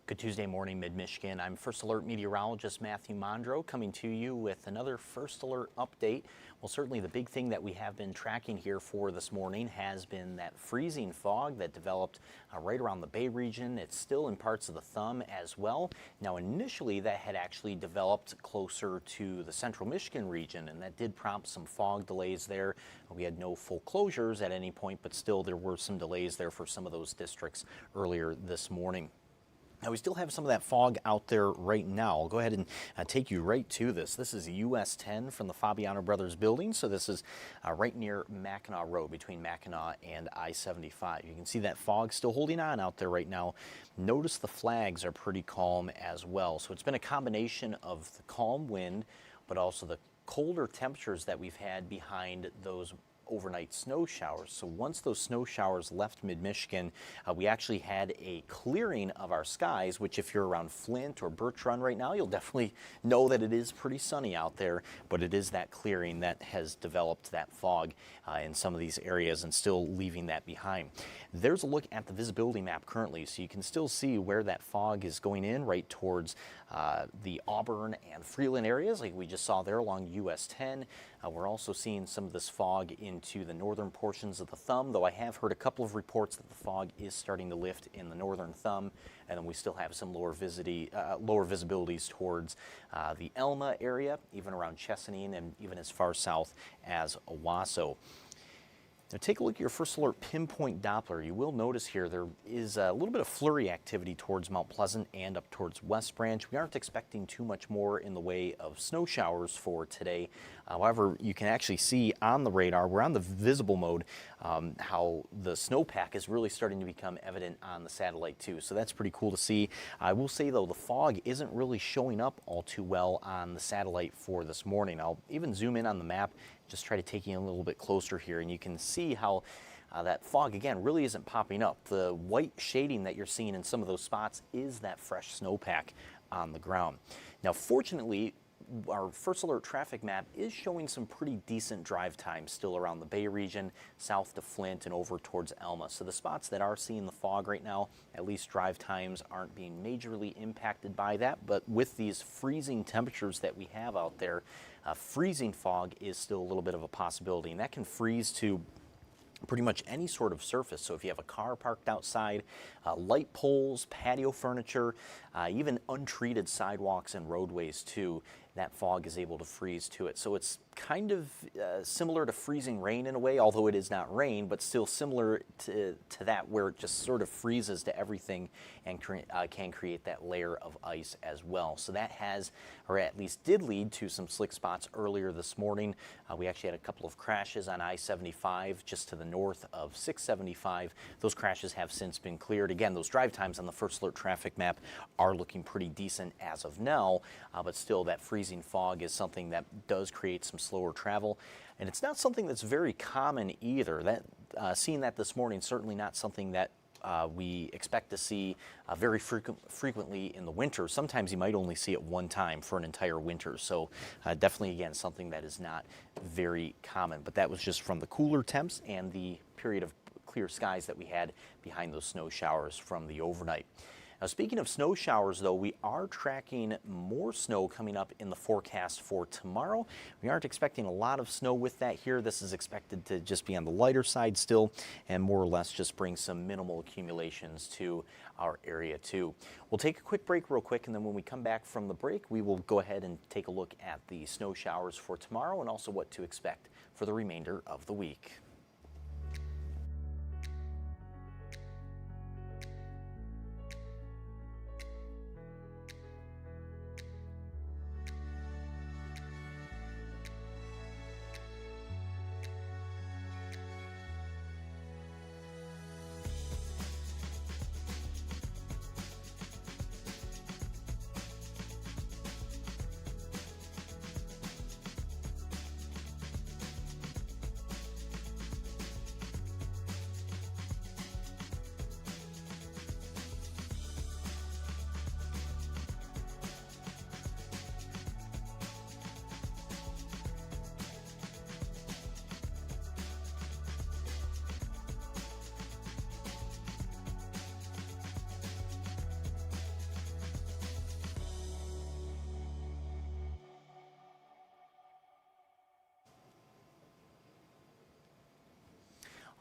Good Tuesday morning, Mid-Michigan. I'm First Alert meteorologist Matthew Mondro coming to you with another First Alert update. Well, certainly the big thing that we have been tracking here for this morning has been that freezing fog that developed right around the Bay region. It's still in parts of the Thumb as well. Now, initially that had actually developed closer to the central Michigan region, and that did prompt some fog delays there. We had no full closures at any point, but still there were some delays there for some of those districts earlier this morning. Now, we still have some of that fog out there right now. I'll go ahead and take you right to this. This is US 10 from the Fabiano Brothers building. So this is right near Mackinac Road between Mackinac and I-75. You can see that fog still holding on out there right now. Notice the flags are pretty calm as well. So it's been a combination of the calm wind, but also the colder temperatures that we've had behind those overnight snow showers. So once those snow showers left mid-Michigan, we actually had a clearing of our skies, which if you're around Flint or Birch Run right now, you'll definitely know that it is pretty sunny out there, but it is that clearing that has developed that fog in some of these areas and still leaving that behind. There's a look at the visibility map currently, so you can still see where that fog is going in right towards the Auburn and Freeland areas like we just saw there along US 10. We're also seeing some of this fog into the northern portions of the Thumb, though I have heard a couple of reports that the fog is starting to lift in the northern Thumb, and then we still have some lower visibilities towards the Elma area, even around Chesaning, and even as far south as Owasso. Now take a look at your First Alert pinpoint Doppler. You will notice here there is a little bit of flurry activity towards Mount Pleasant and up towards West Branch. We aren't expecting too much more in the way of snow showers for today. However, you can actually see on the radar, we're on the visible mode, how the snowpack is really starting to become evident on the satellite too. So that's pretty cool to see. I will say though, the fog isn't really showing up all too well on the satellite for this morning. I'll even zoom in on the map, just try to take you a little bit closer here, and you can see how that fog, again, really isn't popping up. The white shading that you're seeing in some of those spots is that fresh snowpack on the ground. Now, fortunately, our First Alert traffic map is showing some pretty decent drive times still around the Bay region, south to Flint and over towards Elma. So the spots that are seeing the fog right now, at least drive times aren't being majorly impacted by that. But with these freezing temperatures that we have out there, freezing fog is still a little bit of a possibility, and that can freeze to pretty much any sort of surface. So if you have a car parked outside, light poles, patio furniture, even untreated sidewalks and roadways too, that fog is able to freeze to it. So it's kind of similar to freezing rain in a way, although it is not rain, but still similar to that, where it just sort of freezes to everything and can create that layer of ice as well. So that has, or at least did, lead to some slick spots earlier this morning. We actually had a couple of crashes on I-75 just to the north of 675. Those crashes have since been cleared. Again, those drive times on the First Alert traffic map are looking pretty decent as of now, but still that freezing fog is something that does create some slower travel, and it's not something that's very common either. That seeing that this morning, certainly not something that we expect to see very frequently in the winter. Sometimes you might only see it one time for an entire winter. So definitely, again, something that is not very common. But that was just from the cooler temps and the period of clear skies that we had behind those snow showers from the overnight. Now, speaking of snow showers, though, we are tracking more snow coming up in the forecast for tomorrow. We aren't expecting a lot of snow with that here. This is expected to just be on the lighter side still, and more or less just bring some minimal accumulations to our area too. We'll take a quick break real quick, and then when we come back from the break, we will go ahead and take a look at the snow showers for tomorrow and also what to expect for the remainder of the week.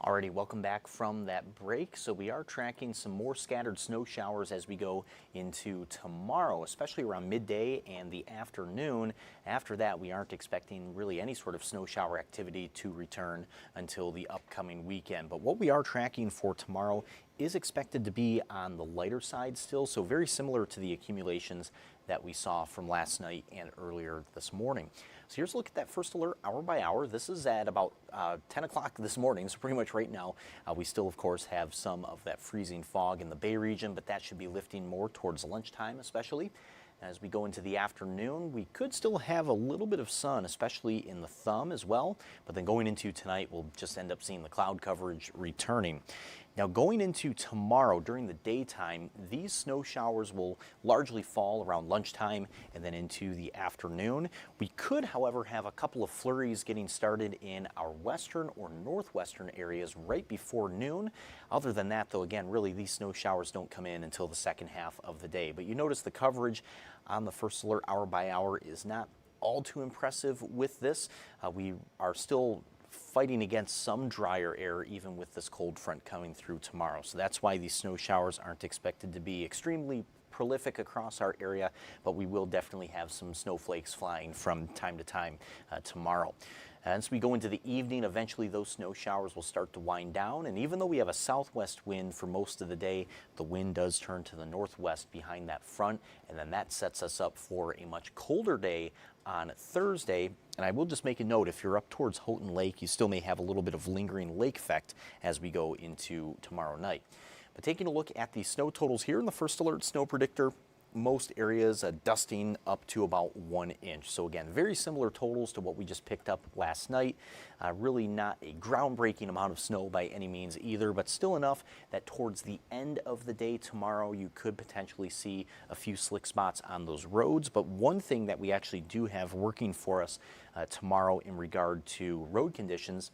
Alrighty, welcome back from that break. So we are tracking some more scattered snow showers as we go into tomorrow, especially around midday and the afternoon. After that, we aren't expecting really any sort of snow shower activity to return until the upcoming weekend. But what we are tracking for tomorrow is expected to be on the lighter side still, so very similar to the accumulations that we saw from last night and earlier this morning. So here's a look at that first alert hour by hour. This is at about 10 o'clock this morning, so pretty much right now. We still, of course, have some of that freezing fog in the Bay region, but that should be lifting more towards lunchtime especially. As we go into the afternoon, we could still have a little bit of sun, especially in the thumb as well. But then going into tonight, we'll just end up seeing the cloud coverage returning. Now going into tomorrow during the daytime, these snow showers will largely fall around lunchtime and then into the afternoon. We could, however, have a couple of flurries getting started in our western or northwestern areas right before noon. Other than that, though, again, really these snow showers don't come in until the second half of the day. But you notice the coverage on the first alert hour by hour is not all too impressive with this. We are still fighting against some drier air even with this cold front coming through tomorrow. So that's why these snow showers aren't expected to be extremely prolific across our area, but we will definitely have some snowflakes flying from time to time tomorrow. As we go into the evening, eventually those snow showers will start to wind down, and even though we have a southwest wind for most of the day, the wind does turn to the northwest behind that front, and then that sets us up for a much colder day on Thursday. And I will just make a note, if you're up towards Houghton Lake, you still may have a little bit of lingering lake effect as we go into tomorrow night. But taking a look at the snow totals here in the first alert snow predictor, most areas dusting up to about 1 inch. So again, very similar totals to what we just picked up last night. Really not a groundbreaking amount of snow by any means either, but still enough that towards the end of the day tomorrow, you could potentially see a few slick spots on those roads. But one thing that we actually do have working for us tomorrow in regard to road conditions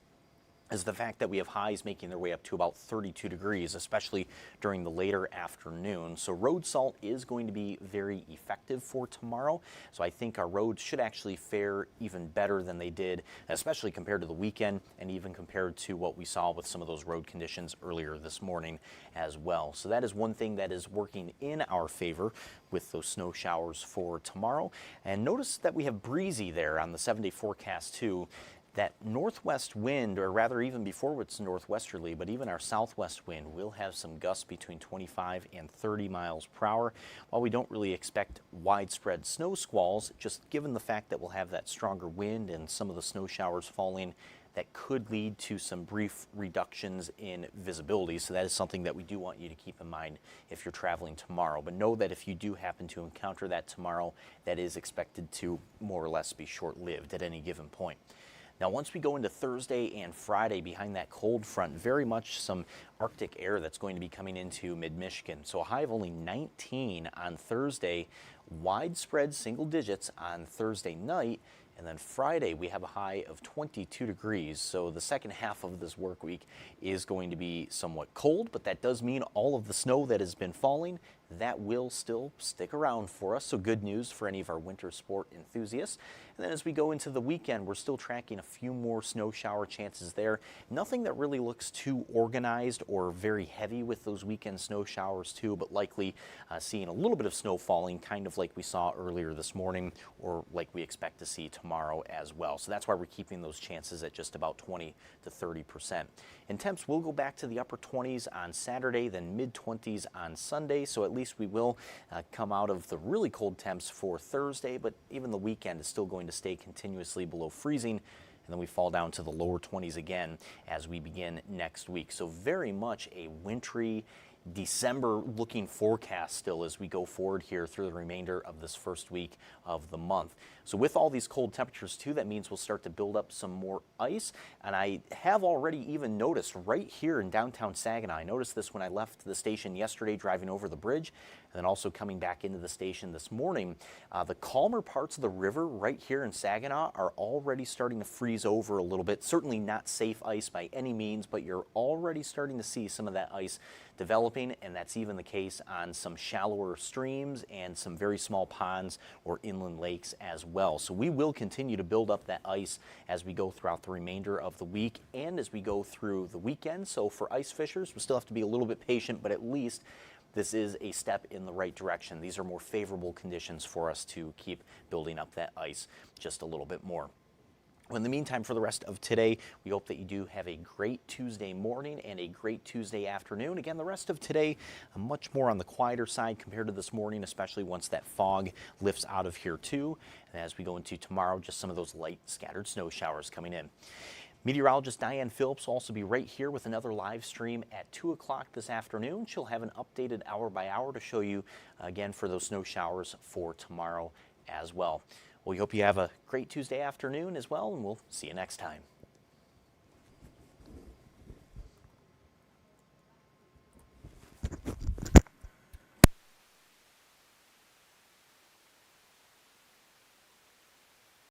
is the fact that we have highs making their way up to about 32 degrees, especially during the later afternoon. So road salt is going to be very effective for tomorrow. So I think our roads should actually fare even better than they did, especially compared to the weekend and even compared to what we saw with some of those road conditions earlier this morning as well. So that is one thing that is working in our favor with those snow showers for tomorrow. And notice that we have breezy there on the 7-day forecast too. That northwest wind, or rather even before it's northwesterly, but even our southwest wind will have some gusts between 25 and 30 miles per hour. While we don't really expect widespread snow squalls, just given the fact that we'll have that stronger wind and some of the snow showers falling, that could lead to some brief reductions in visibility. So that is something that we do want you to keep in mind if you're traveling tomorrow. But know that if you do happen to encounter that tomorrow, that is expected to more or less be short-lived at any given point. Now, once we go into Thursday and Friday behind that cold front, very much some Arctic air that's going to be coming into mid-Michigan. So a high of only 19 on Thursday, widespread single digits on Thursday night. And then Friday, we have a high of 22 degrees. So the second half of this work week is going to be somewhat cold, but that does mean all of the snow that has been falling, that will still stick around for us. So good news for any of our winter sport enthusiasts. And then as we go into the weekend, we're still tracking a few more snow shower chances there. Nothing that really looks too organized or very heavy with those weekend snow showers too, but likely seeing a little bit of snow falling, kind of like we saw earlier this morning, or like we expect to see tomorrow as well. So that's why we're keeping those chances at just about 20 to 30%. And temps will go back to the upper 20s on Saturday, then mid-20s on Sunday. So at least we will come out of the really cold temps for Thursday, but even the weekend is still going to stay continuously below freezing. And then we fall down to the lower 20s again as we begin next week. So very much a wintry December looking forecast still as we go forward here through the remainder of this first week of the month. So with all these cold temperatures too, that means we'll start to build up some more ice. And I have already even noticed right here in downtown Saginaw, I noticed this when I left the station yesterday driving over the bridge, and then also coming back into the station this morning, the calmer parts of the river right here in Saginaw are already starting to freeze over a little bit. Certainly not safe ice by any means, but you're already starting to see some of that ice developing, and that's even the case on some shallower streams and some very small ponds or inland lakes as well. So we will continue to build up that ice as we go throughout the remainder of the week and as we go through the weekend. So for ice fishers, we still have to be a little bit patient, but at least this is a step in the right direction. These are more favorable conditions for us to keep building up that ice just a little bit more. Well, in the meantime, for the rest of today, we hope that you do have a great Tuesday morning and a great Tuesday afternoon. Again, the rest of today, much more on the quieter side compared to this morning, especially once that fog lifts out of here too. And as we go into tomorrow, just some of those light scattered snow showers coming in. Meteorologist Diane Phillips will also be right here with another live stream at 2 o'clock this afternoon. She'll have an updated hour by hour to show you again for those snow showers for tomorrow as well. We hope you have a great Tuesday afternoon as well, and we'll see you next time.